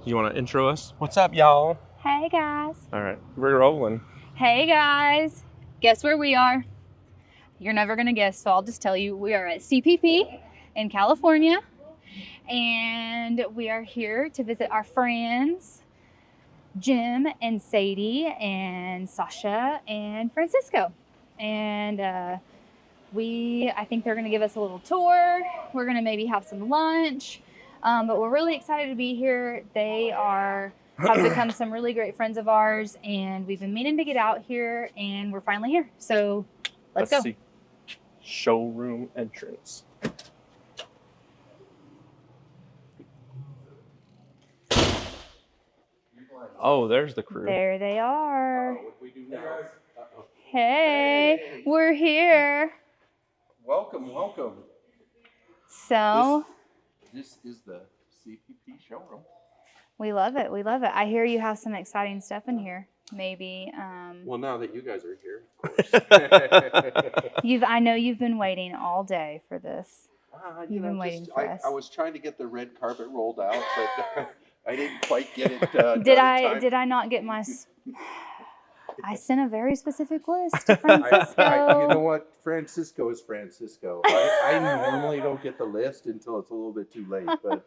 You want to intro us? What's up, y'all? Hey guys. All right, we're rolling. Hey guys. Guess where we are? You're never gonna guess, so I'll just tell you. We are at CPP in California, and we are here to visit our friends, Jim and Sadie and Sasha and Francisco. And I think they're gonna give us a little tour. We're gonna maybe have some lunch. But we're really excited to be here. They have become some really great friends of ours, and we've been meaning to get out here, and we're finally here. So let's go. See. Showroom entrance. Oh, there's the crew. There they are. Hey, we're here. Welcome, welcome. So This is the CPP showroom. we love it. We love it. I hear you have some exciting stuff in here. Maybe. Well, now that you guys are here, of course. I know you've been waiting all day for this. You've been waiting for us. I was trying to get the red carpet rolled out, but I didn't quite get it done. Did I not get my? I sent a very specific list to Francisco. You know what? Francisco is Francisco. I normally don't get the list until it's a little bit too late, but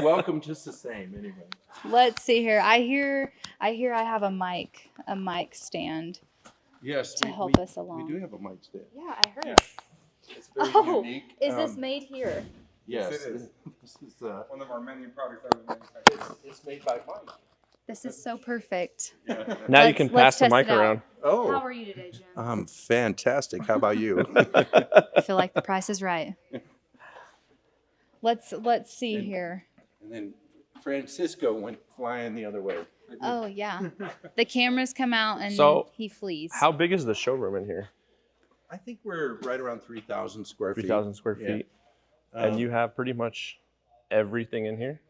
welcome just the same anyway. Let's see here. I hear I have a mic stand. Yes, to help us along. We do have a mic stand. Yeah, I heard. Yeah. It's very unique. Is this made here? Yes, it is. This is One of our many products that we manufacture. it's made by Mike. This is so perfect. Yeah. Now you can pass the test mic it out. around. Oh. How are you today, Jim? I'm fantastic. How about you? I feel like the price is right. Let's see here. And then Francisco went flying the other way. Oh yeah, the cameras come out and So, he flees. How big is the showroom in here? I think we're right around 3,000 square feet. 3,000 square Yeah. feet. And you have pretty much everything in here?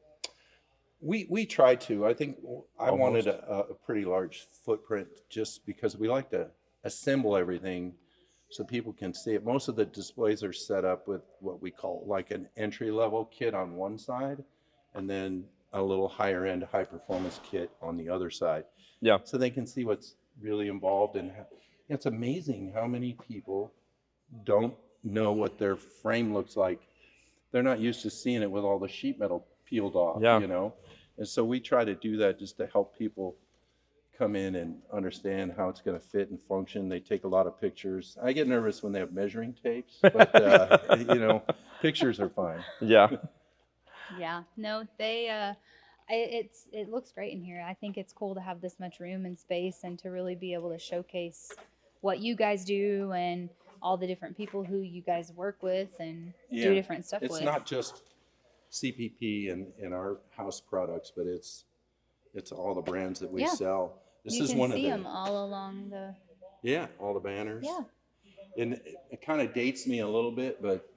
We try to. I think I Almost. wanted a pretty large footprint just because we like to assemble everything so people can see it. Most of the displays are set up with what we call like an entry-level kit on one side and then a little higher end high performance kit on the other side. Yeah. So they can see what's really involved, and it's amazing how many people don't know what their frame looks like. They're not used to seeing it with all the sheet metal peeled off, Yeah. you know? And so we try to do that just to help people come in and understand how it's going to fit and function. They take a lot of pictures. I get nervous when they have measuring tapes, but you know, pictures are fine. Yeah. Yeah, no, it looks great in here. I think it's cool to have this much room and space and to really be able to showcase what you guys do and all the different people who you guys work with and do different stuff with. It's not just CPP and our house products, but it's all the brands that we sell. This you is can one see of them all along the. Yeah, all the banners. Yeah. And it kind of dates me a little bit, but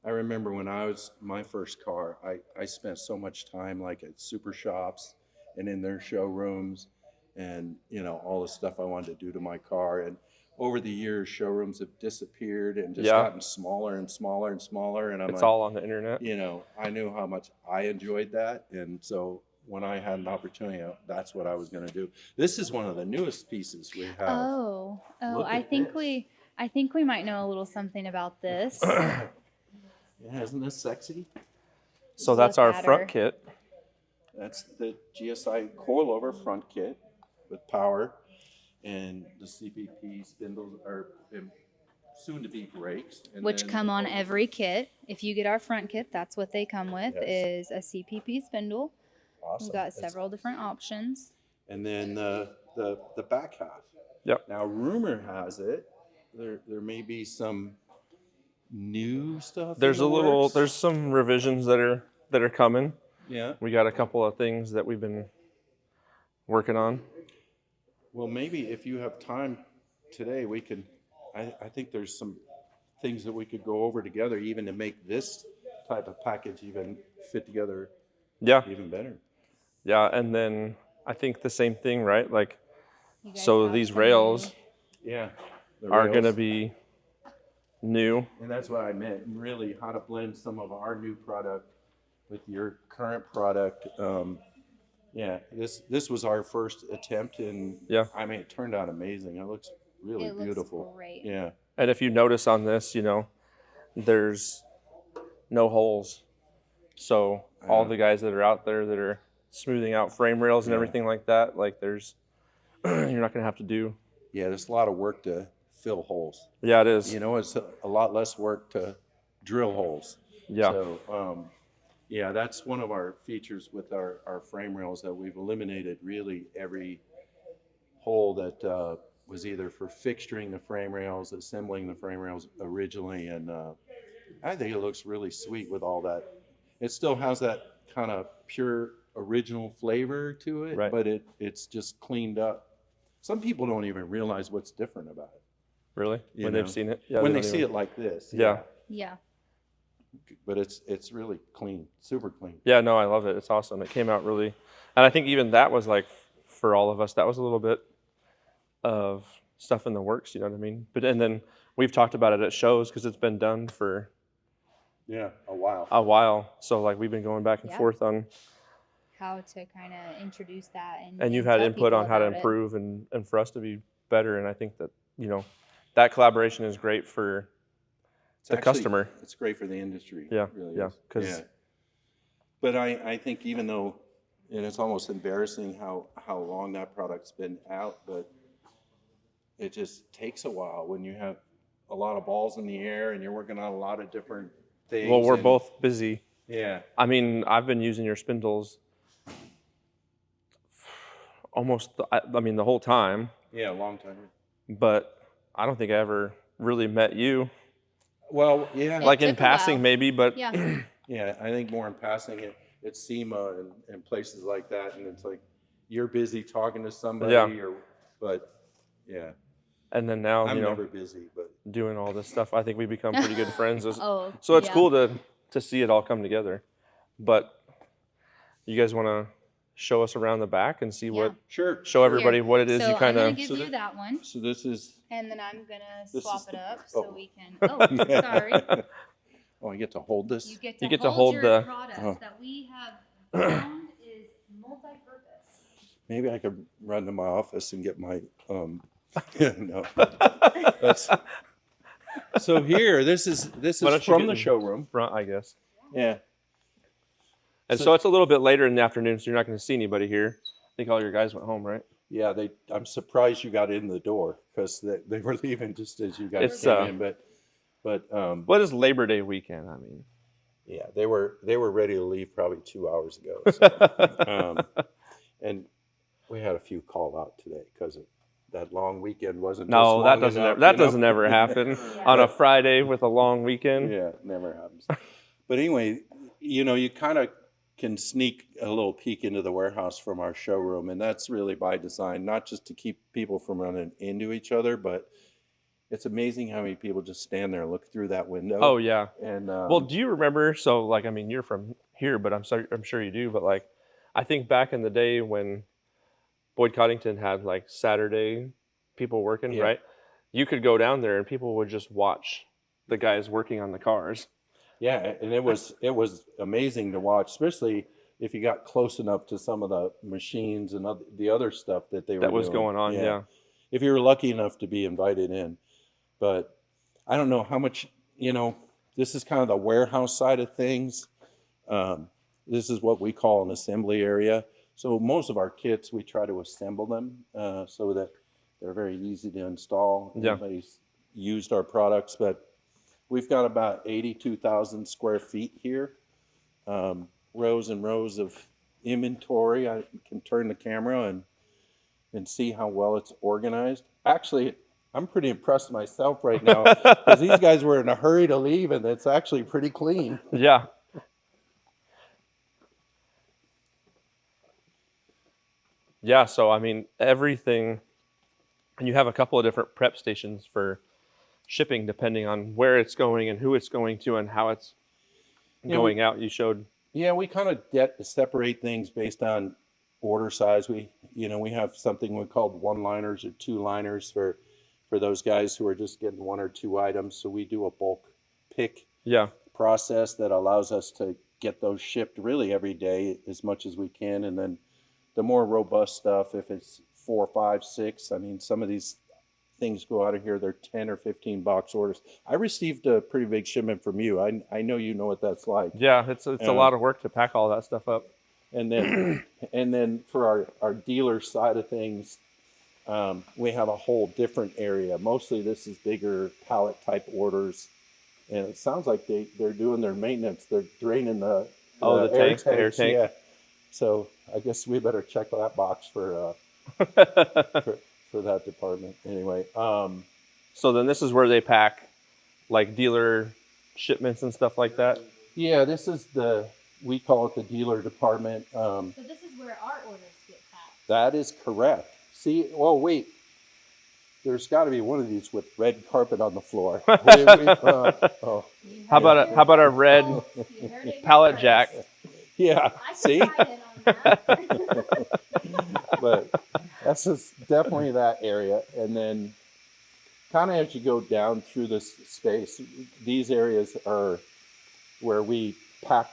I remember when I was my first car, I spent so much time like at super shops and in their showrooms and, you know, all the stuff I wanted to do to my car. And over the years, showrooms have disappeared and just gotten smaller and smaller and smaller. And It's all on the internet. you know, I knew how much I enjoyed that. And so when I had an opportunity, that's what I was going to do. This is one of the newest pieces we have. Oh, Look I at think this. I think we might know a little something about this. Yeah, isn't this sexy? So that's Look our at front her. kit. That's the GSI coilover front kit with power, and the CPP spindles are soon to be brakes. And Which then- come on every kit. If you get our front kit, that's what they come with, Yes. is a CPP spindle. Awesome. We've got several different options. And then the back half. Yep. Now, rumor has it there may be some new stuff. There's in the works. there's some revisions that are coming. Yeah. We got a couple of things that we've been working on. Well, maybe if you have time today, we could. I think there's some things that we could go over together, even to make this type of package even fit together Yeah. even better. Yeah, and then I think the same thing, right? Like, You guys so have these some rails Yeah. The are rails. going to be new. And that's what I meant, really, how to blend some of our new product with your current product. Yeah, this was our first attempt, and Yeah. I mean, it turned out amazing. It looks really It looks beautiful. great. Yeah, And if you notice on this, there's no holes. So all the guys that are out there that are smoothing out frame rails and Yeah. everything like that, like there's, you're not gonna have to do. yeah. There's a lot of work to fill holes. Yeah, it is. It's a lot less work to drill holes. Yeah. So, yeah, that's one of our features with our frame rails, that we've eliminated really every hole that was either for fixturing the frame rails, assembling the frame rails originally, and I think it looks really sweet with all that. It still has that kind of pure original flavor to it, Right. but it's just cleaned up. Some people don't even realize what's different about it. Really? You When know, they've seen it? Yeah. when they they don't see even- it like this. Yeah. Yeah. But it's really clean, super clean. Yeah, no, I love it. It's awesome. It came out really, and I think even that was like, for all of us, that was a little bit of stuff in the works, you know what I mean? But, and then we've talked about it at shows because it's been done for Yeah, a while. a while. So like we've been going back and Yeah. forth on, How to kind of introduce that and you've had tell input people on how to about it. improve and for us to be better. And I think that, that collaboration is great for the customer. It's great for the industry. Yeah, It really yeah, is. 'cause- Yeah. But I think even though, and it's almost embarrassing how long that product's been out, but it just takes a while when you have a lot of balls in the air and you're working on a lot of different things. Well, we're and- both busy. Yeah. I mean, I've been using your spindles almost, the whole time, Yeah, a long time. but I don't think I ever really met you. Well, yeah. Like in took a while. passing maybe, but Yeah. Yeah, I think more in passing at SEMA and places like that, and it's like you're busy talking to somebody, Yeah. but yeah, and then now, I'm never busy, but doing all this stuff, I think we become pretty good friends. Oh. So it's yeah. cool to see it all come together. But you guys want to show us around the back and see Yeah. sure. show everybody Here. what it is So you kind I'm of. gonna give you that one, So this is. and then I'm gonna This swap is it the- up so oh. we can. Oh, sorry. Oh, I get to hold this. You get You to get to hold hold your the- product Oh. that we have found is multi-purpose. Maybe I could run to my office and get my. No. That's, so here, this is Why don't you from get the in showroom. front, I guess. Yeah. And So- so it's a little bit later in the afternoon, so you're not going to see anybody here. I think all your guys went home, right? Yeah, I'm surprised you got in the door because they were leaving just as you guys It's, came in. But What is Labor Day weekend? I mean, yeah, they were ready to leave probably 2 hours ago. So, and we had a few call out today because that long weekend wasn't. no, just that long doesn't enough, ever, that you know? doesn't ever happen Yeah. on a Friday with a long weekend. Yeah, it never happens. But anyway, you kind of can sneak a little peek into the warehouse from our showroom, and that's really by design, not just to keep people from running into each other, but it's amazing how many people just stand there and look through that window. Oh yeah. And Well, do you remember? So, like, I mean, you're from here, but I'm sure you do. But like, I think back in the day when Boyd Coddington had like Saturday people working, Yeah. right? You could go down there and people would just watch the guys working on the cars. yeah, and it was amazing to watch, especially if you got close enough to some of the machines and the other stuff that they were That was doing. going on. Yeah. If you were lucky enough to be invited in. But I don't know how much, this is kind of the warehouse side of things. This is what we call an assembly area. So most of our kits, we try to assemble them so that they're very easy to install. Yeah. Everybody's used our products, but we've got about 82,000 square feet here. Rows and rows of inventory. I can turn the camera and see how well it's organized. Actually, I'm pretty impressed myself right now because these guys were in a hurry to leave, and it's actually pretty clean. Yeah. Yeah. So I mean, everything, and you have a couple of different prep stations for shipping, depending on where it's going and who it's going to and how it's going out. You showed. Yeah, we kind of separate things based on order size. We have something we called one-liners or two-liners for those guys who are just getting one or two items. So we do a bulk pick Yeah. process that allows us to get those shipped really every day as much as we can, and then the more robust stuff, if it's 4, 5, 6, I mean, some of these things go out of here, they're 10 or 15 box orders. I received a pretty big shipment from you. I know you know what that's like. Yeah, it's a lot of work to pack all that stuff up. And then for our dealer side of things, we have a whole different area. Mostly this is bigger pallet type orders. And it sounds like they're doing their maintenance. They're draining the air tanks. Yeah. So I guess we better check that box for that department. Anyway. So then this is where they pack like dealer shipments and stuff like that? Yeah, this is we call it the dealer department. So this is where our orders get packed. That is correct. See, well, wait. There's got to be one of these with red carpet on the floor. How about a red pallet jack? Yeah, see? But that's just definitely that area. And then kind of as you go down through this space, these areas are where we pack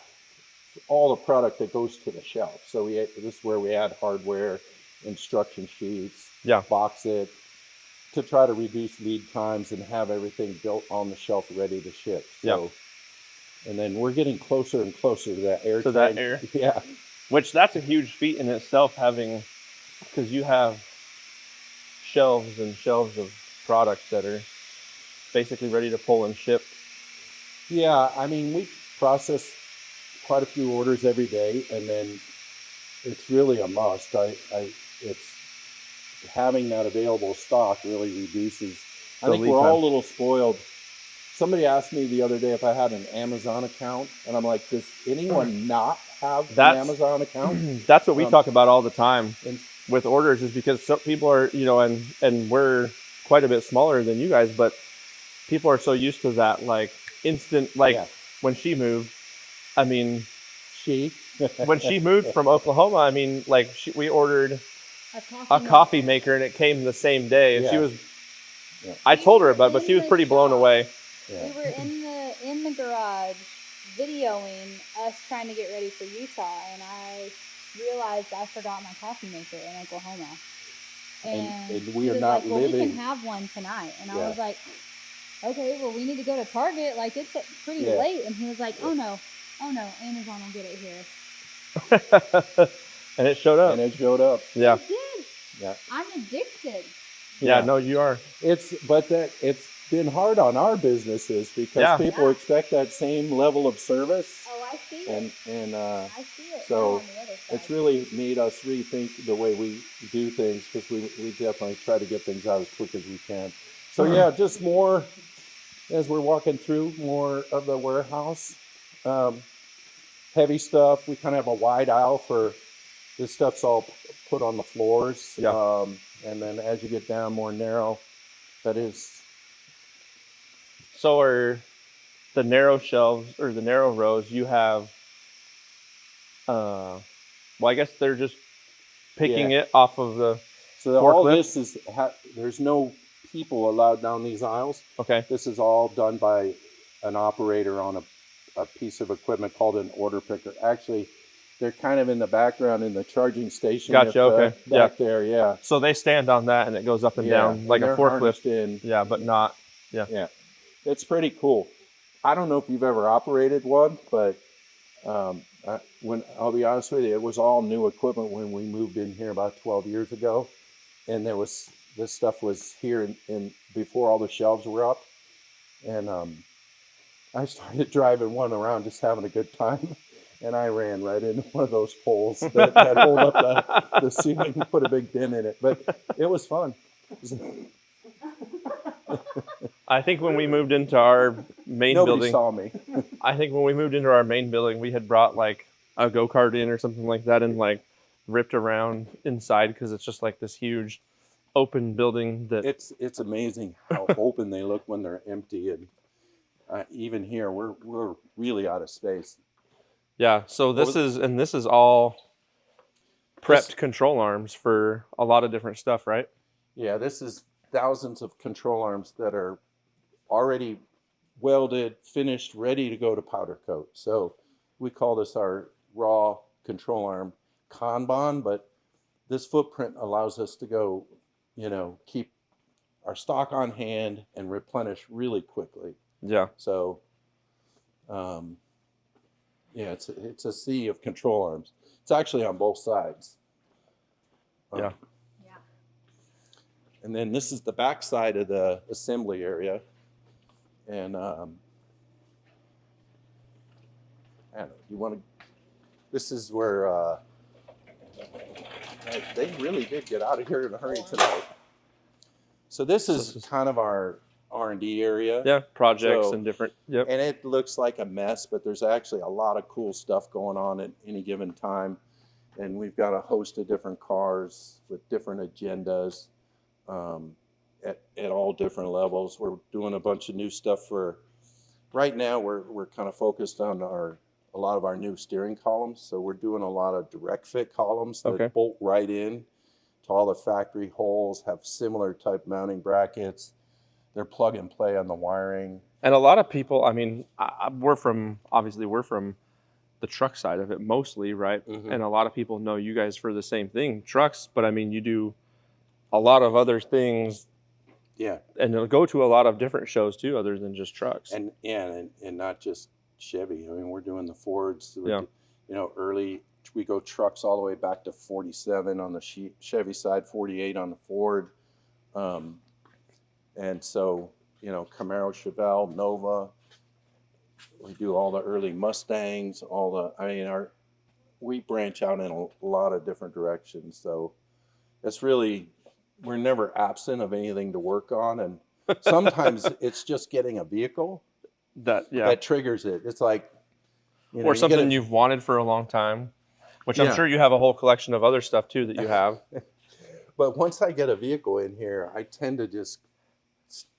all the product that goes to the shelf. So this is where we add hardware, instruction sheets, box it, to try to reduce lead times and have everything built on the shelf ready to ship. So, and then we're getting closer and closer to that air. That air. Yeah. Which that's a huge feat in itself, because you have shelves and shelves of products that are basically ready to pull and ship. Yeah, I mean, we process quite a few orders every day, and then it's really a must. It's having that available stock really reduces. I think we're all a little spoiled. Somebody asked me the other day if I had an Amazon account, and I'm like, does anyone not have an Amazon account? That's what we talk about all the time with orders, is because some people are, and we're quite a bit smaller than you guys, but people are so used to that, like instant, when she moved, I mean, when she moved from Oklahoma, I mean, like we ordered a coffee maker and it came the same day. And she was, I told her about it, but she was pretty blown away. Yeah. We were in the garage videoing us trying to get ready for Utah, and I realized I forgot my coffee maker in Oklahoma. And we are not living. We can have one tonight. And I was like, okay, well, we need to go to Target. Like, it's pretty late. And he was like, oh no, Amazon will get it here. And it showed up. Yeah. It did. Yeah. I'm addicted. Yeah, no, you are. It's been hard on our businesses because people expect that same level of service. Oh, I see it. And I see it. So it's really made us rethink the way we do things, because we definitely try to get things out as quick as we can. So just more as we're walking through more of the warehouse. Heavy stuff. We kind of have a wide aisle for this stuff's all put on the floors. Yeah. And then as you get down more narrow, that is. So are the narrow shelves or the narrow rows, you have, well, I guess they're just picking it off of the So all this is, there's no people allowed down these aisles. Okay. This is all done by an operator on a piece of equipment called an order picker. Actually, they're kind of in the background in the charging station. Gotcha, okay. Back there, yeah. So they stand on that and it goes up and down like a forklift. Yeah, but not, Yeah. It's pretty cool. I don't know if you've ever operated one, but when I'll be honest with you, it was all new equipment when we moved in here about 12 years ago. And this stuff was here in before all the shelves were up. And I started driving one around just having a good time. And I ran right into one of those poles that hold up the ceiling and put a big dent in it. But it was fun. I think when we moved into our main building, nobody saw me. I think when we moved into our main building, we had brought like a go-kart in or something like that and like ripped around inside, because it's just like this huge open building that it's amazing how open they look when they're empty. And even here, we're really out of space. Yeah. So this is all prepped control arms for a lot of different stuff, right? Yeah, this is thousands of control arms that are already welded, finished, ready to go to powder coat. So we call this our raw control arm Kanban, but this footprint allows us to go, keep our stock on hand and replenish really quickly. Yeah. So, yeah, it's a sea of control arms. It's actually on both sides. Yeah. Yeah. And then this is the back side of the assembly area. And I don't know, you want to, this is where they really did get out of here in a hurry tonight. So this is kind of our R&D area. Yeah, projects and different. Yep. And it looks like a mess, but there's actually a lot of cool stuff going on at any given time. And we've got a host of different cars with different agendas at all different levels. We're doing a bunch of new stuff for, right now we're kind of focused on a lot of our new steering columns. So we're doing a lot of direct fit columns that bolt right in to all the factory holes, have similar type mounting brackets. They're plug and play on the wiring. And a lot of people, I mean, we're from the truck side of it mostly, right? Mm-hmm. And a lot of people know you guys for the same thing, trucks, but I mean, you do a lot of other things. Yeah. And it'll go to a lot of different shows too, other than just trucks. And not just Chevy. I mean, we're doing the Fords. Yeah. Early, we go trucks all the way back to 47 on the Chevy side, 48 on the Ford. And so, Camaro, Chevelle, Nova. We do all the early Mustangs, we branch out in a lot of different directions. So it's really, we're never absent of anything to work on. And sometimes it's just getting a vehicle that triggers it. It's like, or something you've wanted for a long time, which I'm sure you have a whole collection of other stuff too that you have. But once I get a vehicle in here, I tend to just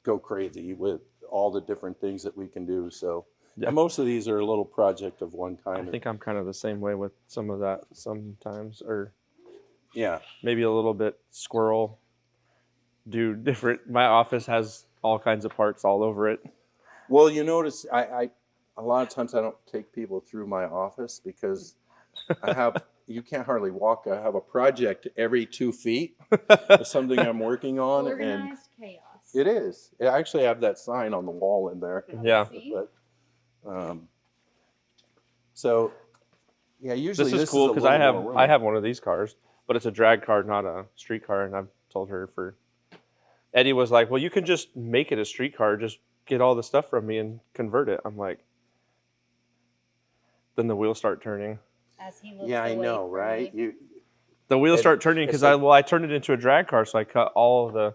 go crazy with all the different things that we can do. So, and most of these are a little project of one kind. I think I'm kind of the same way with some of that sometimes, or yeah, maybe a little bit squirrel. Do different. My office has all kinds of parts all over it. Well, you notice I a lot of times I don't take people through my office because I have, you can't hardly walk. I have a project every 2 feet of something I'm working on. Organized chaos. It is. I actually have that sign on the wall in there. Yeah. But, so, yeah, usually this is cool because I have one of these cars, but it's a drag car, not a street car. And I've told her Eddie was like, well, you can just make it a street car. Just get all the stuff from me and convert it. I'm like, then the wheels start turning. As he looks I know, right? The wheels start turning because I turned it into a drag car, so I cut all of the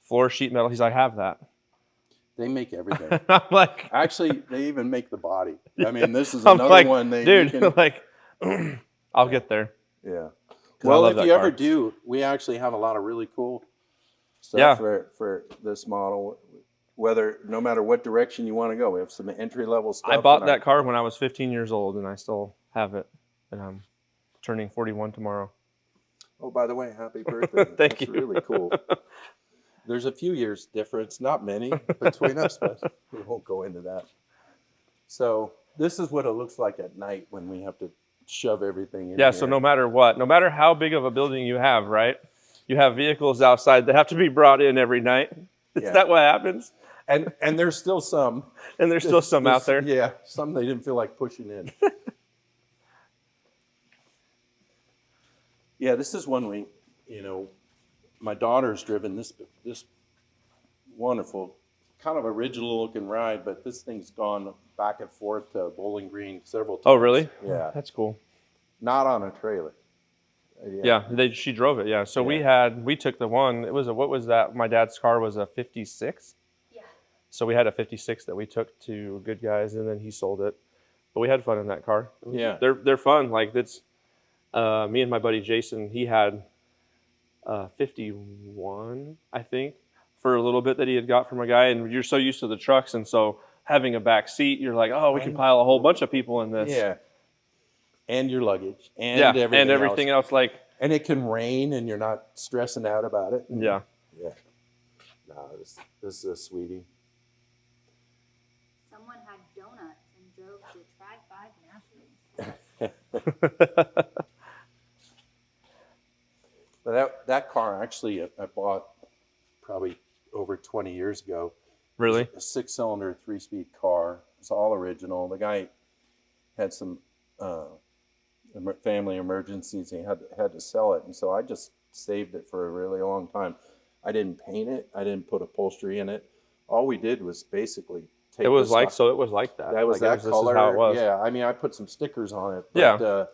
floor sheet metal. He's like, I have that. They make everything. I'm like, actually, they even make the body. I mean, this is another one. I'll get there. Yeah. Well, if you ever do, we actually have a lot of really cool stuff for this model. No matter what direction you want to go, we have some entry level stuff. I bought that car when I was 15 years old, and I still have it. And I'm turning 41 tomorrow. Oh, by the way, happy birthday! Thank you. That's really cool. There's a few years difference, not many, between us, but we won't go into that. So this is what it looks like at night when we have to shove everything in. Yeah, so no matter what, no matter how big of a building you have, right? You have vehicles outside that have to be brought in every night. Is that what happens? And there's still some. And there's still some out there. Yeah, some they didn't feel like pushing in. Yeah, this is one my daughter's driven this wonderful, kind of original looking ride, but this thing's gone back and forth to Bowling Green several times. Oh, really? Yeah. That's cool. Not on a trailer. Yeah, she drove it, yeah. So we took the one, what was that? My dad's car was a 56. Yeah. So we had a 56 that we took to Good Guys, and then he sold it. But we had fun in that car. Yeah. They're fun. Like, it's, me and my buddy Jason, he had 51, I think, for a little bit that he had got from a guy. And you're so used to the trucks, and so having a back seat, you're like, oh, we can pile a whole bunch of people in this. Yeah. And your luggage. And everything else. Like, and it can rain, and you're not stressing out about it. Yeah. Yeah. No, this is a sweetie. Someone had donuts and drove to Tri-5 Nationals. But that car actually I bought probably over 20 years ago. Really? A 6-cylinder, 3-speed car. It's all original. The guy had some family emergencies. He had to sell it, and so I just saved it for a really long time. I didn't paint it. I didn't put upholstery in it. All we did was basically take It was the like stock. so. It was like that. That was Like, that this is how it color. was. Yeah, I mean, I put some stickers on it. But, Yeah.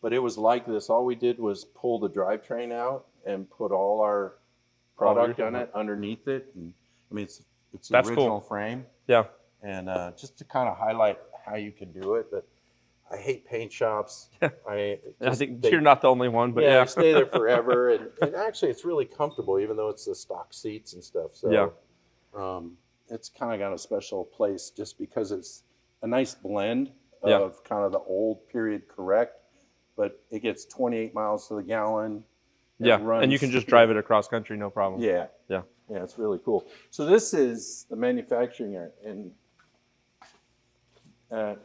but it was like this. All we did was pull the drivetrain out and put all our product on it underneath it. And I mean, it's the That's original cool. frame. Yeah. And just to kind of highlight how you can do it. But I hate paint shops. I think you're not the only one, but yeah, yeah. I stay there forever. And actually, it's really comfortable, even though it's the stock seats and stuff. So Yeah. it's kind of got a special place just because it's a nice blend Yeah. of kind of the old period correct, but it gets 28 miles to the gallon. Yeah, runs, and you can just drive it across country, no problem. Yeah. Yeah. Yeah, it's really cool. So this is the manufacturing area, and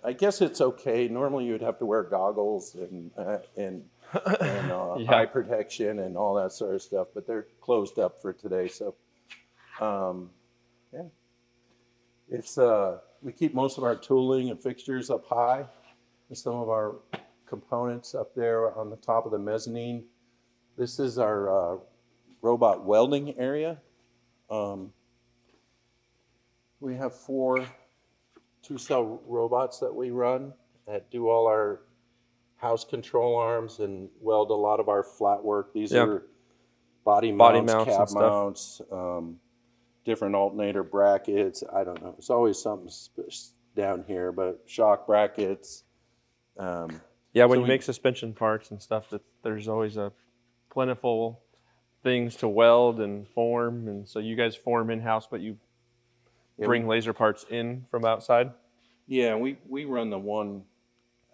I guess it's okay. Normally, you'd have to wear goggles and Yeah. eye protection and all that sort of stuff, but they're closed up for today. So, yeah, it's we keep most of our tooling and fixtures up high, and some of our components up there on the top of the mezzanine. This is our robot welding area. We have 4 2-cell robots that we run that do all our house control arms and weld a lot of our flat work. These are body mounts, cab mounts, different alternator brackets. I don't know. There's always something down here, but shock brackets. Yeah, when you make suspension parts and stuff, there's always a plentiful things to weld and form, and so you guys form in-house, but you bring laser parts in from outside? Yeah, we run the one,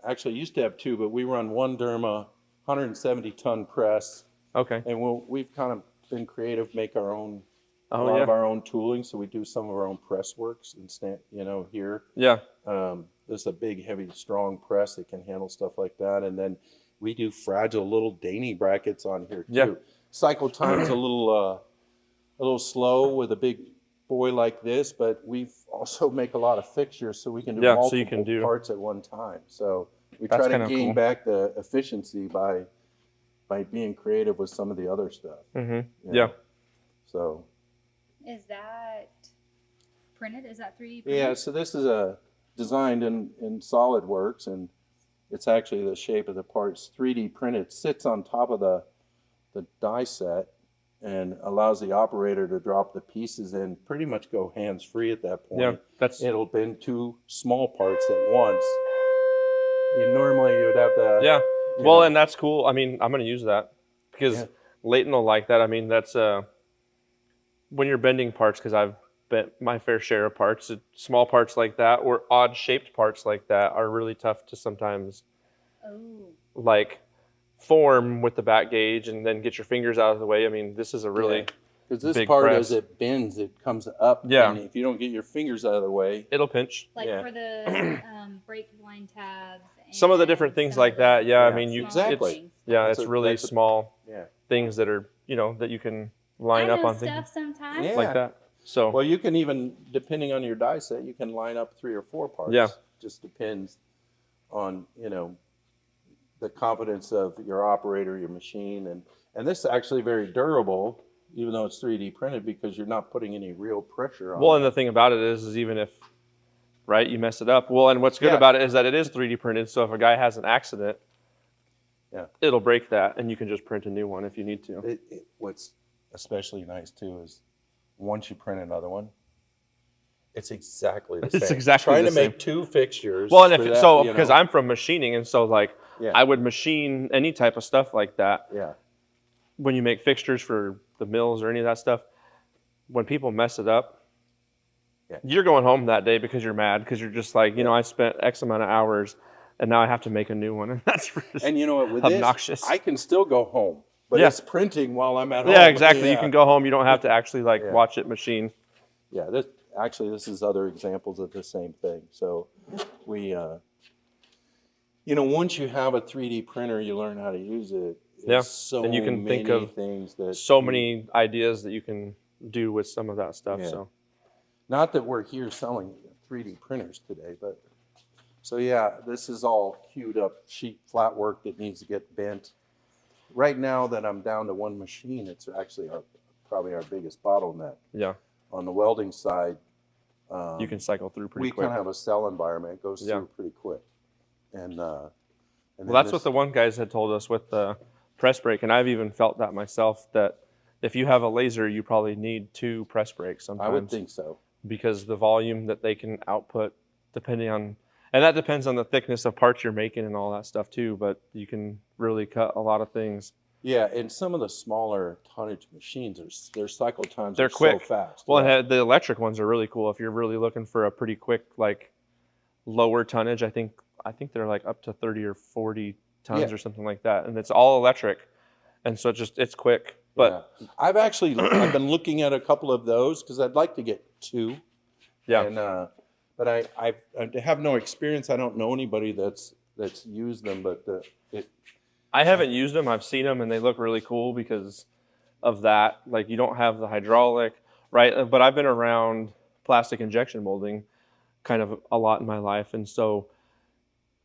actually used to have 2, but we run one Derma 170-ton press. Okay. And we've kind of been creative, make our own, a Oh, lot yeah. of our own tooling, so we do some of our own press works and here. Yeah. There's a big, heavy, strong press that can handle stuff like that, and then we do fragile little Danny brackets on here too. Yeah. Cycle time's a little slow with a big boy like this, but we've also make a lot of fixtures, so we can do multiple parts at one time. So we try to gain back the efficiency by being creative with some of the other stuff. Mm-hmm. Yeah. So. Is that printed? Is that 3D printed? Yeah. So this is designed in SolidWorks, and it's actually the shape of the parts 3D printed. It sits on top of the die set and allows the operator to drop the pieces in, pretty much go hands-free at that point. Yeah, it'll bend 2 small parts at once. Normally you would have to. Yeah. Well, and that's cool. I mean, I'm going to use that because Leighton will like that. I mean, that's when you're bending parts, because I've bent my fair share of parts. Small parts like that or odd-shaped parts like that are really tough to sometimes like form with the back gauge and then get your fingers out of the way. I mean, this is a really because this big part, press. as it bends, it comes up. Yeah. And if you don't get your fingers out of the way, it'll pinch. Like for the brake line tabs. Some of the different things like that. Yeah, I mean, it's really small things that are, that you can line up on things sometimes. like that. So well, you can even, depending on your die set, you can line up 3 or 4 parts. Yeah. Just depends on, the confidence of your operator, your machine. And this is actually very durable, even though it's 3D printed, because you're not putting any real pressure on it. Well, and the thing about it is even if, you mess it up. Well, and what's good about it is that it is 3D printed, so if a guy has an accident, it'll break that, and you can just print a new one if you need to. What's especially nice, too, is once you print another one, it's exactly the same. It's exactly Trying the to same. make 2 fixtures. Well, and because I'm from machining, and so Yeah. I would machine any type of stuff like that. Yeah. When you make fixtures for the mills or any of that stuff, when people mess it up, you're going home that day because you're mad, because you're just like, I spent X amount of hours and now I have to make a new one. And that's just and with obnoxious. This, I can still go home, but it's printing while I'm at home. Yeah, exactly. You can go home. You don't have to actually watch it machine. Yeah, this is other examples of the same thing. So we, once you have a 3D printer, you learn how to use it. Yeah, so and you can think many of things that so many ideas that you can do with some of that stuff. Yeah. So Not that we're here selling 3D printers today, but so yeah, this is all queued up sheet flat work that needs to get bent. Right now that I'm down to one machine, it's actually probably our biggest bottleneck. yeah, On the welding side, you can cycle through pretty we quick. kind of have a cell environment. It goes Yeah. through pretty quick. And Well, then that's what the one guys had told us with the press brake, and I've even felt that myself, that if you have a laser, you probably need 2 press brakes sometimes. I would think so. Because the volume that they can output, depending on, and that depends on the thickness of parts you're making and all that stuff too, but you can really cut a lot of things. Yeah, and some of the smaller tonnage machines, their cycle times They're are quick. so fast. Well, yeah. and the electric ones are really cool if you're really looking for a pretty quick, like lower tonnage. I think they're like up to 30 or 40 tons Yeah. or something like that, and it's all electric, and so it's quick. But yeah. I've been looking at a couple of those because I'd like to get 2. yeah, And but I have no experience. I don't know anybody that's used them, but I haven't used them. I've seen them, and they look really cool because of that. Like, you don't have the hydraulic, right? But I've been around plastic injection molding kind of a lot in my life, and so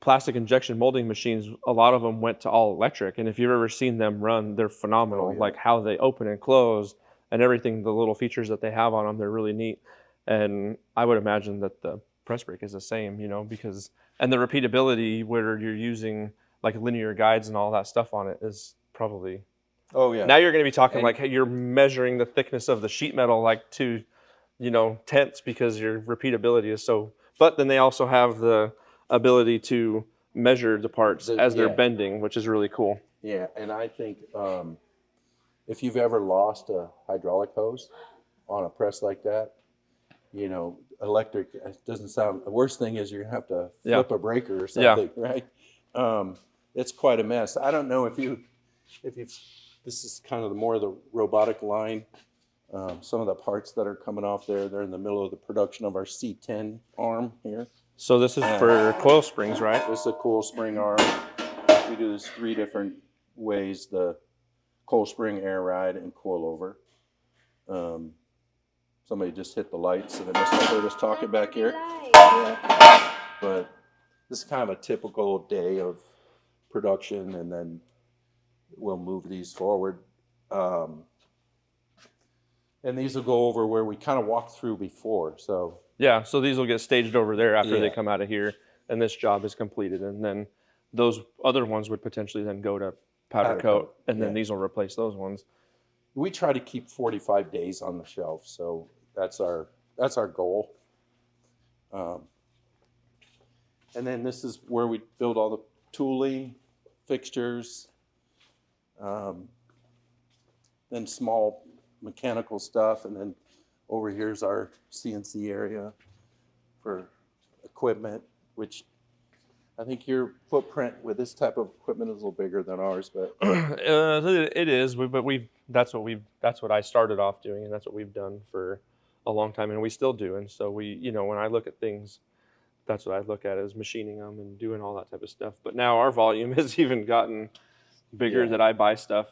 plastic injection molding machines, a lot of them went to all electric, and if you've ever seen them run, they're phenomenal. Oh, yeah. Like how they open and close and everything, the little features that they have on them, they're really neat. And I would imagine that the press brake is the same, because, and the repeatability where you're using like linear guides and all that stuff on it is probably, oh yeah. now you're going to be talking And- like, hey, you're measuring the thickness of the sheet metal like to, tenths, because your repeatability is so, but then they also have the ability to measure the parts as they're yeah. bending, which is really cool. Yeah, and I think if you've ever lost a hydraulic hose on a press like that, electric, it doesn't sound. The worst thing is you're gonna have to flip a breaker or something, right? It's quite a mess. I don't know if you this is kind of more of the robotic line. Some of the parts that are coming off there, they're in the middle of the production of our C10 arm here. So this is for coil springs, right? This is a coil spring arm. We do this 3 different ways: the coil spring, air ride, and coil over. Somebody just hit the lights, and they must have heard us talking back here. Yeah. But this is kind of a typical day of production, and then we'll move these forward. And these will go over where we kind of walked through before. So Yeah, so these will get staged over there after they Yeah. come out of here, and this job is completed, and then those other ones would potentially then go to powder coat, and then yeah. these will replace those ones. We try to keep 45 days on the shelf, so that's our goal. And then this is where we build all the tooling, fixtures, then small mechanical stuff, and then over here's our CNC area for equipment, which I think your footprint with this type of equipment is a little bigger than ours, but It is, but that's what I started off doing, and that's what we've done for a long time, and we still do. And so when I look at things, that's what I look at, is machining them and doing all that type of stuff. But now our volume has even gotten bigger, Yeah. that I buy stuff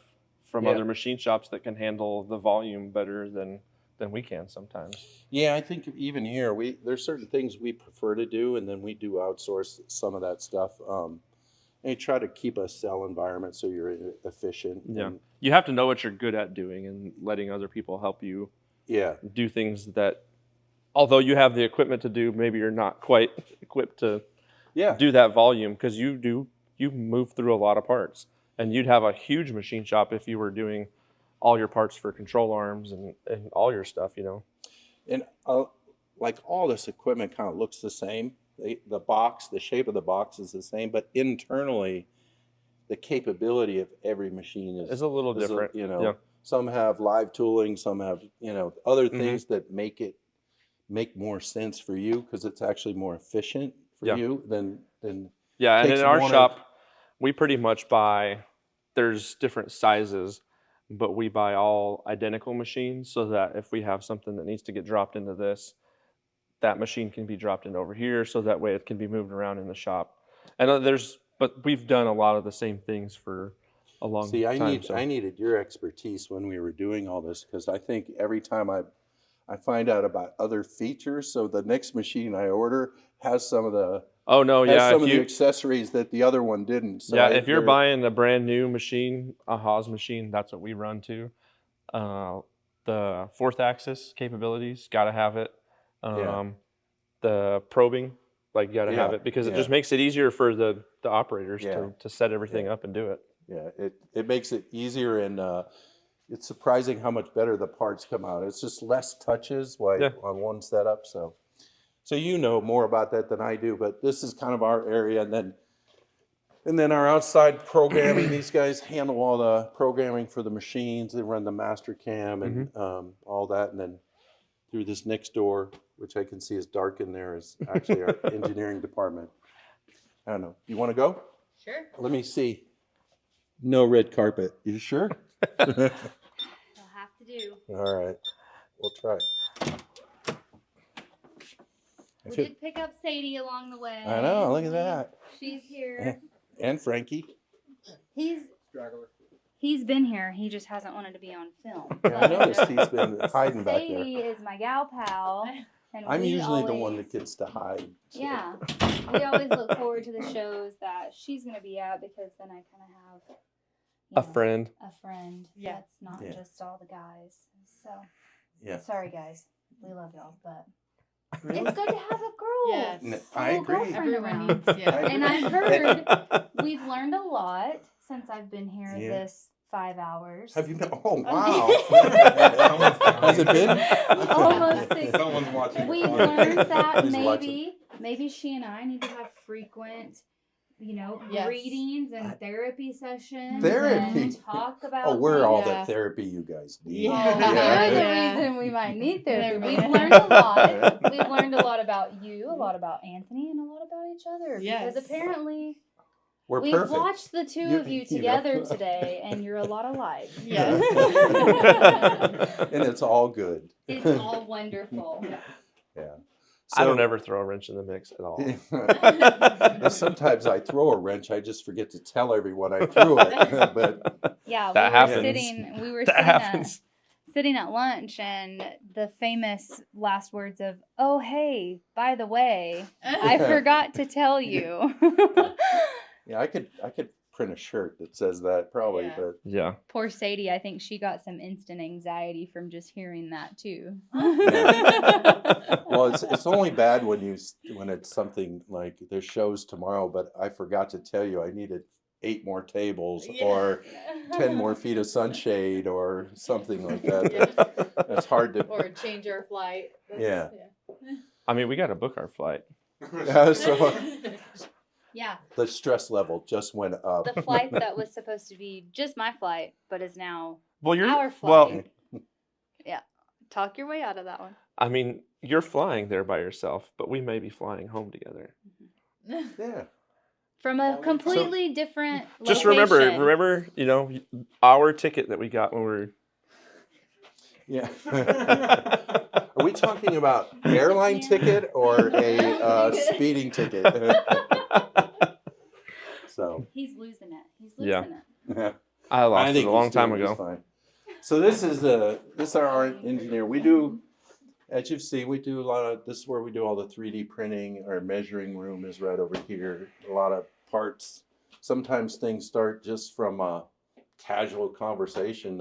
from Yeah. other machine shops that can handle the volume better than we can sometimes. yeah, I think even here there's certain things we prefer to do, and then we do outsource some of that stuff. And you try to keep a cell environment so you're efficient. Yeah, And, you have to know what you're good at doing and letting other people help you yeah, do things that, although you have the equipment to do, maybe you're not quite equipped to yeah, do that volume, because you move through a lot of parts, and you'd have a huge machine shop if you were doing all your parts for control arms and all your stuff, and like all this equipment kind of looks the same. The shape of the box is the same, but internally, the capability of every machine It's a little different. Yeah. Some have live tooling, some have other things that make more sense for you because it's actually more efficient for Yeah. you than Yeah, and takes in our one or- shop, we pretty much buy, there's different sizes, but we buy all identical machines, so that if we have something that needs to get dropped into this, that machine can be dropped in over here, so that way it can be moved around in the shop. And but we've done a lot of the same things for a long See, time. I needed your expertise when we were doing all this, because I think every time I find out about other features, so the next machine I order has some of the Oh no, yeah. If the you accessories that the other one didn't. So if you're buying a brand new machine, a Haas machine, that's what we run to. The fourth axis capabilities, got to have it. The probing, like you got to have it, because it just makes it easier for the operators to set everything up and do it. Yeah, it makes it easier, and it's surprising how much better the parts come out. It's just less touches on one setup. So you know more about that than I do, but this is kind of our area, and then our outside programming. These guys handle all the programming for the machines. They run the master cam and all that, and then through this next door, which I can see is dark in there, is actually our engineering department. I don't know. You want to go? Sure. Let me see. No red carpet. You sure? You'll have to do. All right. We'll try. We did pick up Sadie along the way. I know. Look at that. She's here. And Frankie. He's been here. He just hasn't wanted to be on film. Yeah, I noticed he's been hiding back there. Sadie is my gal pal. And I'm usually the one that gets to hide. So. Yeah. We always look forward to the shows that she's going to be at, because then I kind of have A friend. A friend. Yeah. That's not just all the guys. So, yeah. Sorry, guys. We love y'all, but Really? it's good to have a girl. Yes. I agree. Everyone needs, And I've heard we've learned a lot since I've been here this 5 hours. Have you been? Oh, wow. Has it been? Almost 6. Someone's watching. We've learned that Who's maybe she and I need to have frequent, Yes. readings and therapy sessions. Therapy? And talk about. Oh, we're all Yeah. the therapy you guys need. Yeah. You're the Yeah. reason we might need therapy. Yeah. We've learned a lot. We've learned a lot about you, a lot about Anthony, and a lot about each other. Yes. Because apparently We're we've perfect. watched the two of you You together know. today, and you're a lot alike. Yes. And it's all good. It's all wonderful. Yeah. I don't ever throw a wrench in the mix at all. Sometimes I throw a wrench. I just forget to tell everyone I threw it. But Yeah, That happens. We were That happens. sitting at lunch, and the famous last words of, "Oh, hey, by the way, I forgot to tell you." yeah, I could print a shirt that says that probably. Yeah. But Yeah. Poor Sadie, I think she got some instant anxiety from just hearing that too. well, it's only bad when it's something like there's shows tomorrow, but I forgot to tell you I needed 8 more tables or 10 more feet of sunshade or something like that. That's hard to. Or change our flight. Yeah. I mean, we got to book our flight. So Yeah, the stress level just went up. the flight that was supposed to be just my flight, but is now Well, our well. flight. Talk your way out of that one. I mean, you're flying there by yourself, but we may be flying home together. Yeah. From a completely different Just location. remember, our ticket that we got when we were. Yeah. Are we talking about airline ticket or a speeding ticket? So. He's losing it. He's losing it. I lost it a long he's time doing just ago. fine. So this is our engineer. We do, as you see, we do a lot of. This is where we do all the 3D printing. Our measuring room is right over here. A lot of parts. Sometimes things start just from a casual conversation,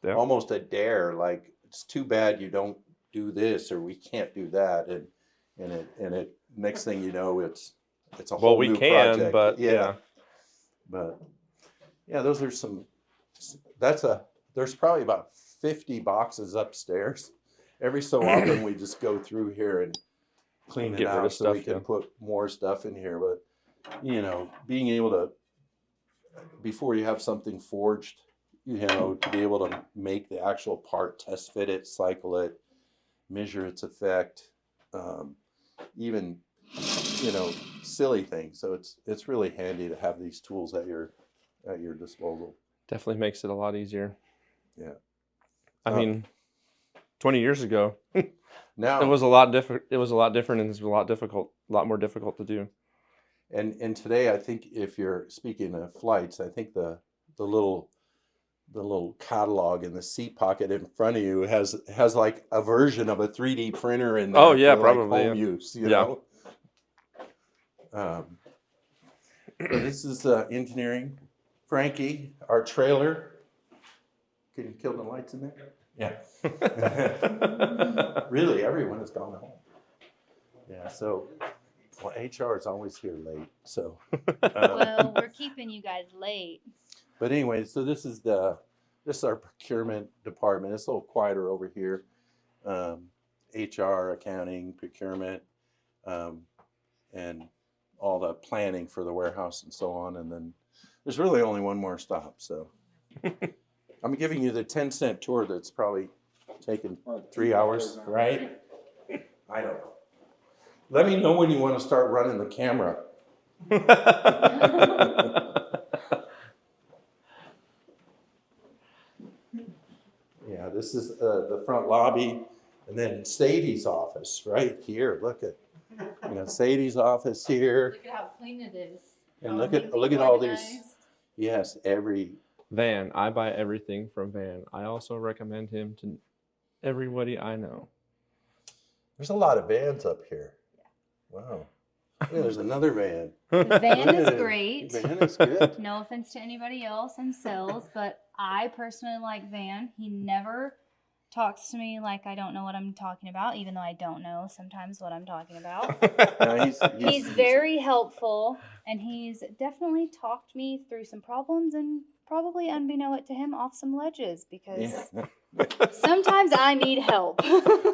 almost a dare. Like, it's too bad you don't do this, or we can't do that, and it next thing you know, it's a whole new project. But But yeah, those are some. There's probably about 50 boxes upstairs. Every so often we just go through here and clean it Get rid out of so stuff, we can put more stuff in here. But being able to, before you have something forged, to be able to make the actual part, test fit it, cycle it, measure its effect, even silly things. So it's really handy to have these tools at your disposal. Definitely makes it a lot easier. Yeah. I mean, 20 years ago, now it was a lot different. It was a lot different, and it's a lot more difficult to do. And today, I think if you're speaking of flights, I think the the little catalog in the seat pocket in front of you has like a version of a 3D printer in there. Oh, yeah, for like probably, home yeah. use, you Yeah. know. So this is engineering. Frankie, our trailer. Can you kill the lights in there? Yeah. Really, everyone has gone home. Yeah, so, well, HR is always here late, so. Well, we're keeping you guys late. But anyway, so this is our procurement department. It's a little quieter over here. HR, accounting, procurement, and all the planning for the warehouse and so on. And then there's really only one more stop. So I'm giving you the 10-cent tour that's probably taken 3 hours, right? I don't know. Let me know when you want to start running the camera. Yeah, this is the front lobby, and then Sadie's office right here. Look at, Sadie's office here, Look at how clean it is. and How look at neatly all these. organized. Yes, every. Van. I buy everything from Van. I also recommend him to everybody I know. There's a lot of vans up here. Wow. Yeah, there's another van. The van Look is at it. great. Van is good. No offense to anybody else in sales, but I personally like Van. He never talks to me like I don't know what I'm talking about, even though I don't know sometimes what I'm talking about. No, He's very helpful, and he's definitely talked me through some problems and probably, unbeknownst to him, off some ledges because Yeah. sometimes I need help.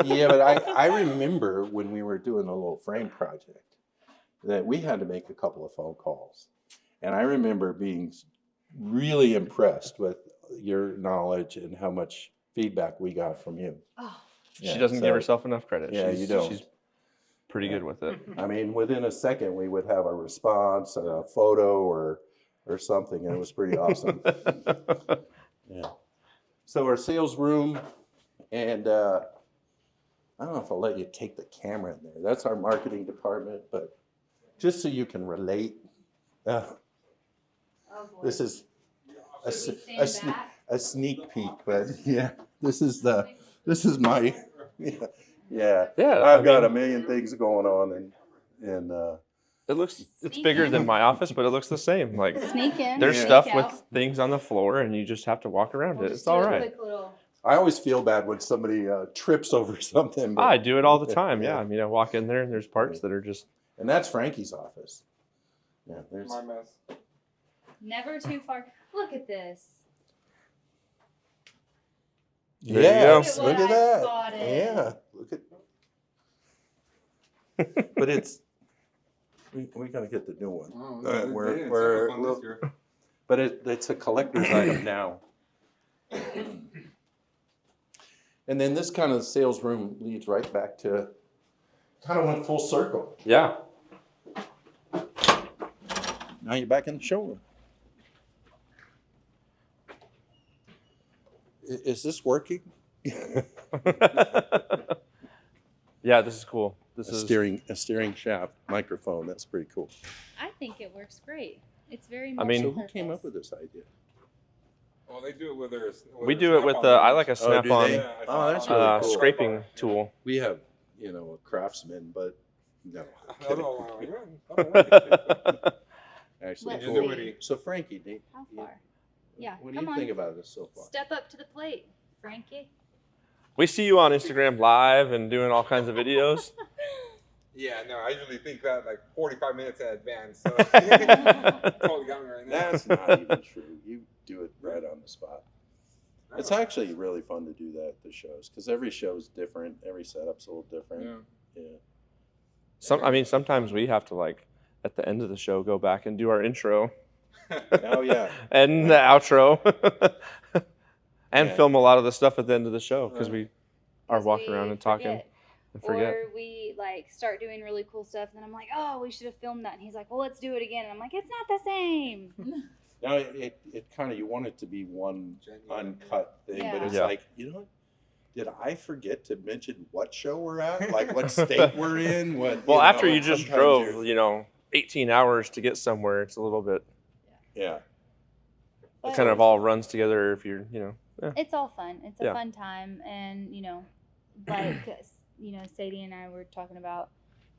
Yeah, but I remember when we were doing a little frame project that we had to make a couple of phone calls. And I remember being really impressed with your knowledge and how much feedback we got from you. Oh, Yeah, She doesn't so, give herself enough credit. Yeah, you don't. She's pretty good with it. I mean, within a second, we would have a response, a photo or something, and it was pretty awesome. Yeah. So our sales room, and I don't know if I'll let you take the camera in there. That's our marketing department, but just so you can relate, oh boy. this is Should we stand back? a sneak peek. But yeah, this is my yeah. I've got a million things going on, and it's bigger than my office, but it looks the same. Like Sneak in. there's sneak stuff out. with things on the floor, and you just have to walk around We'll it. just It's all do a right. quick little- I always feel bad when somebody trips over something. But, I do it all the time. Yeah, Yeah. I mean, I walk in there, and there's parts that are just. and that's Frankie's office. Yeah, there's. My mess. Never too far. Look at this. There you Yes, go. look Look at at what I that. spotted. Yeah, look at. But it's we gotta get the new one. Oh, Uh, they we're- did we're- something fun this year. But it's a collector's item now. And then this kind of sales room leads right back to, kind of went full circle. Yeah. Now you're back in the showroom. Is this working? Yeah, this is cool. This A is steering shaft microphone. That's pretty cool. I think it works great. It's very. I mean- So who came up with this idea? Well, they do it with their. we do it with I like a Oh, do snap-on they? Yeah, I Oh, saw that's it on- really cool. scraping tool. We have, a craftsman, but no. I kidding. don't know, yeah, I don't know. Actually, Let's cool. Ingenuity. So Frankie, How far? Yeah, what do come you on. think about this so far? Step up to the plate, Frankie. We see you on Instagram Live and doing all kinds of videos. Yeah, no, I usually think that like 45 minutes in advance. So totally got me right now. That's not even true. You do it right on the spot. It's actually really fun to do that at the shows because every show is different. Every setup's a little different. Yeah. Sometimes we have to like at the end of the show go back and do our intro Oh yeah. and the outro and Yeah. film a lot of the stuff at the end of the show because we are 'Cause walking we around and talking forget. and forget. Or we like start doing really cool stuff, and then I'm like, oh, we should have filmed that. And he's like, well, let's do it again. And I'm like, it's not the same. No, it kind of, you want it to be one uncut thing, but it's Yeah. like, did I forget to mention what show we're at? Like what state we're in? Well, after you and just sometimes drove, 18 hours to get somewhere, it's a little bit. Yeah. But kind of all runs together if you're, you know. Yeah. it's all fun. It's a Yeah. fun time, and like Sadie and I were talking about,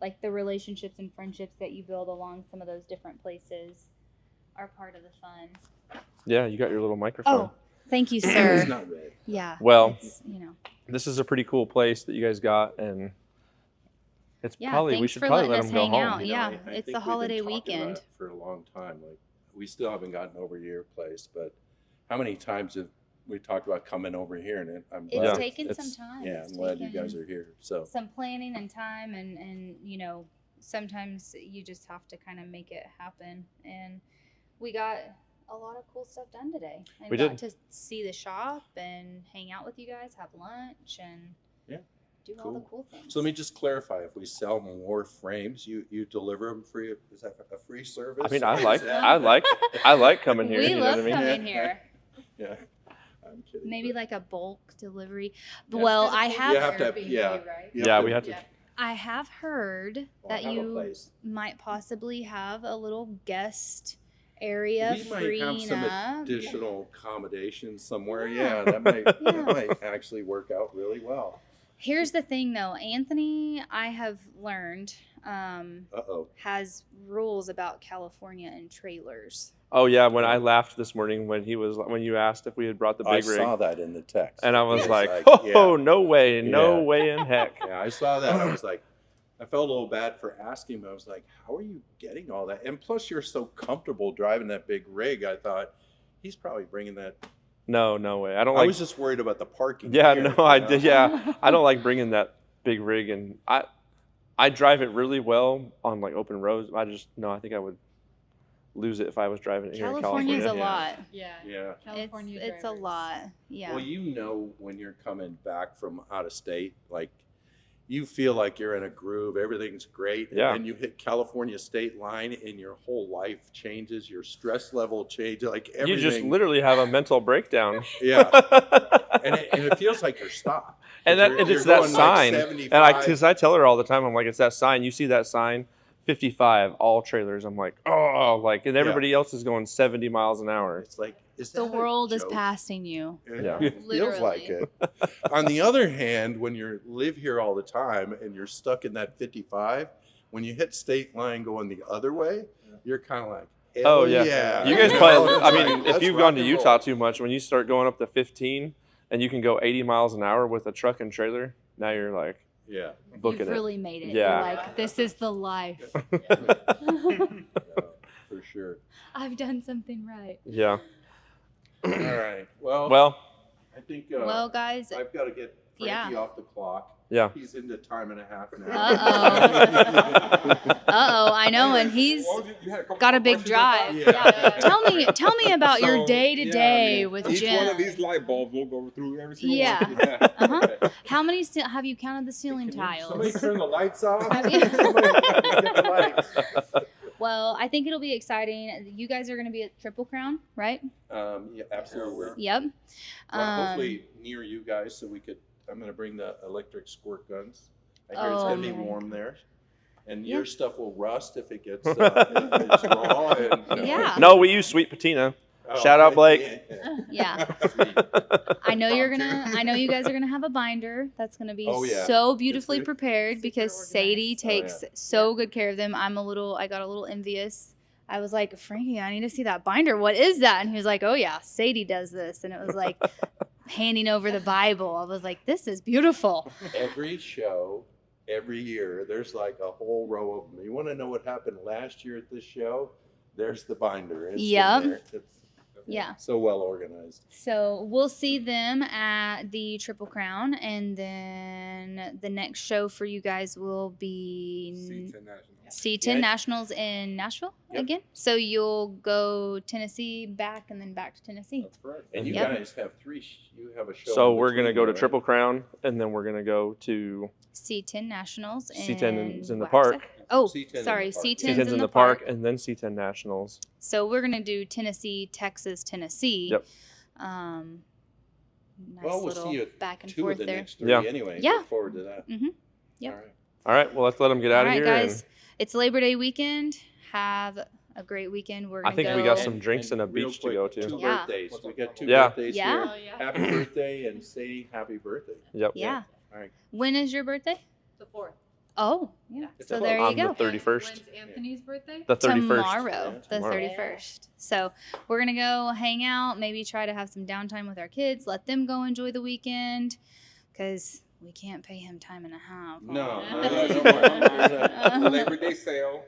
like the relationships and friendships that you build along some of those different places are part of the fun. Yeah, you got your little microphone. Oh, thank you, It's sir. not red. Yeah. Well, it's, this is a pretty cool place that you guys got, and it's Yeah, probably we thanks should for probably letting let us them go hang home. out. You know, Yeah, I it's think the we've been holiday talking about weekend. it for a long time. Like, we still haven't gotten over to your place, but how many times have we talked about coming over here? And I'm glad. It's Yeah, taken it's- some time. Yeah, It's I'm glad you taken guys are here. So some planning and time, and sometimes you just have to kind of make it happen. And we got a lot of cool stuff done today. And We got did. to see the shop and hang out with you guys, have lunch, and do all the cool things. So let me just clarify: if we sell more frames, you deliver them free? Is that a free service? I mean, Or is that- I like coming here. We you know love what I mean? coming here. Yeah, I'm kidding. Maybe but like a bulk delivery. Yeah. Well, It's I kinda have You have to have- Airbnb, yeah. right? you have Yeah, to- we have to. Yeah. I have heard Well, that have a you place. might possibly have a little guest area We might have freeing some up. additional accommodations somewhere. Yeah. Yeah, that Yeah. might actually work out really well. Here's the thing, though, Anthony, I have learned Uh-oh. has rules about California and trailers. Oh yeah, when I laughed this morning when you asked if we had brought the I big rig, saw that in the text. and I was It like, oh, yeah. no way, no Yeah. way in heck. Yeah, I saw that. I was like, I felt a little bad for asking him. I was like, how are you getting all that? And plus, you're so comfortable driving that big rig. I thought, he's probably bringing that. No way. I don't I like. was just worried about the parking. Yeah, here, no, I you know? did. Yeah, I don't like bringing that big rig, and I drive it really well on like open roads. I think I would lose it if I was driving it here in California's California. a lot. Yeah. Yeah. California It's a drivers. lot. Yeah. Well, you know, when you're coming back from out of state, like, you feel like you're in a groove, everything's great, Yeah. and then you hit California state line, and your whole life changes, your stress level changes, like everything. You just literally have a mental breakdown. Yeah, and it feels like you're stopped. And that You're it's that going like sign, 75. because I tell her all the time, I'm like, it's that sign. You see that sign, 55, all trailers. I'm like, oh, like, and everybody else is going 70 miles an hour. It's like, is The that a world is joke? passing you. Yeah. It feels like it. On the other hand, when you live here all the time and you're stuck in that 55, when you hit state line going the other way, you're kind of like, Oh hell yeah. You You guys know, probably. it's I mean, like, if let's you've rock gone to and Utah roll. too much, when you start going up to 15, and you can go 80 miles an hour with a truck and trailer, now you're like Yeah. booking You've it. really made it. Yeah. You're like, this is the life. For sure. I've done something right. Yeah. All right. Well, Well, I think Well, guys, I've got to get Frankie off the clock. yeah. He's into time and a half now. uh-oh, I know, and he's Well, you had couple got a more big questions I drive. thought? Yeah. Tell me about your So, day to yeah, day I mean, with each Jim. one of these light bulbs we'll go through every single Yeah. one. Uh-huh. How many have you counted the ceiling Somebody tiles? turn the lights off. Have you- Somebody get the lights. Well, I think it'll be exciting. You guys are going to be at Triple Crown, right? Yeah, absolutely. Yep. Well, hopefully near you guys, so we could. I'm going to bring the electric squirt guns. I hear it's Oh, going to be man. warm there, and Yeah. your stuff will rust if it gets it's raw. And, Yeah. No, we use Sweet Patina. Oh, Shout out, Blake. Yeah. Sweet. I know I know you guys are gonna have a binder that's gonna be Oh, yeah. so beautifully It's prepared super because organized. Sadie Oh, yeah. takes so good care of them. I got a little envious. I was like, Frankie, I need to see that binder. What is that? And he was like, oh yeah, Sadie does this. And it was like handing over the Bible. I was like, this is beautiful. Every show, every year, there's like a whole row of them. You want to know what happened last year at this show? There's the binder. It's in Yep. there. It's Yeah. so well organized. So we'll see them at the Triple Crown, and then the next show for you guys will be C10 National. C10 Yeah. Nationals in Nashville Yep. again. So you'll go Tennessee back and then back to Tennessee. That's correct. And you Yep. guys have you have a show. So in we're gonna between go to there, Triple Crown, and then we're gonna go to C10 Nationals in C10 is in the Waxahachie. park. Oh, C10 in sorry, the park. C10's C10's in the park. and then C10 Nationals. So we're gonna do Tennessee, Texas, Tennessee. Yep. Nice Well, we'll little see you at back and 2 forth of the there. next 3 Yeah. anyway. Yeah. Look forward to that. Mhm. Yep. All right. All right. Well, let's let them get All out right, of here. guys. It's Labor Day weekend. Have a great weekend. We're I gonna think go. we got some drinks and a real beach to quick, go to. 2 Yeah. birthdays. We got 2 Yeah. birthdays Yeah. Oh, here. yeah. Happy birthday, and Sadie, happy birthday. Yep. Yeah. All right. When is your birthday? The 4th. Oh, yeah. It's So a- there you On the go. 31st. When's Anthony's birthday? The 31st. Tomorrow, Yeah, the tomorrow. 31st. So we're gonna go hang out, maybe try to have some downtime with our kids, let them go enjoy the weekend, because we can't pay him time and a half. No. Oh. There's a- Labor Day sale.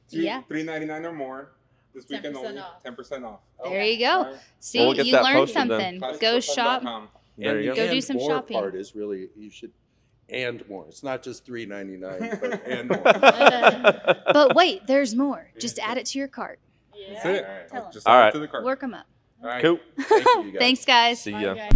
Yeah. $3.99 or more. This weekend 10% only. off. 10% off. There you go. Alright. See, Well, we'll get you that learned posted then. something. Go shop. ClassicFootball.com. There and you the go. Go do and some more shopping. part is really, you should, and more. It's not just $3.99, but and more. But wait, there's more. Just add it to your cart. That's Yeah. it. All right. Tell 'em. Just All add it right. to the cart. Work them up. All right. Cool. Thank you, you guys. Thanks, guys. See Bye, ya. guys.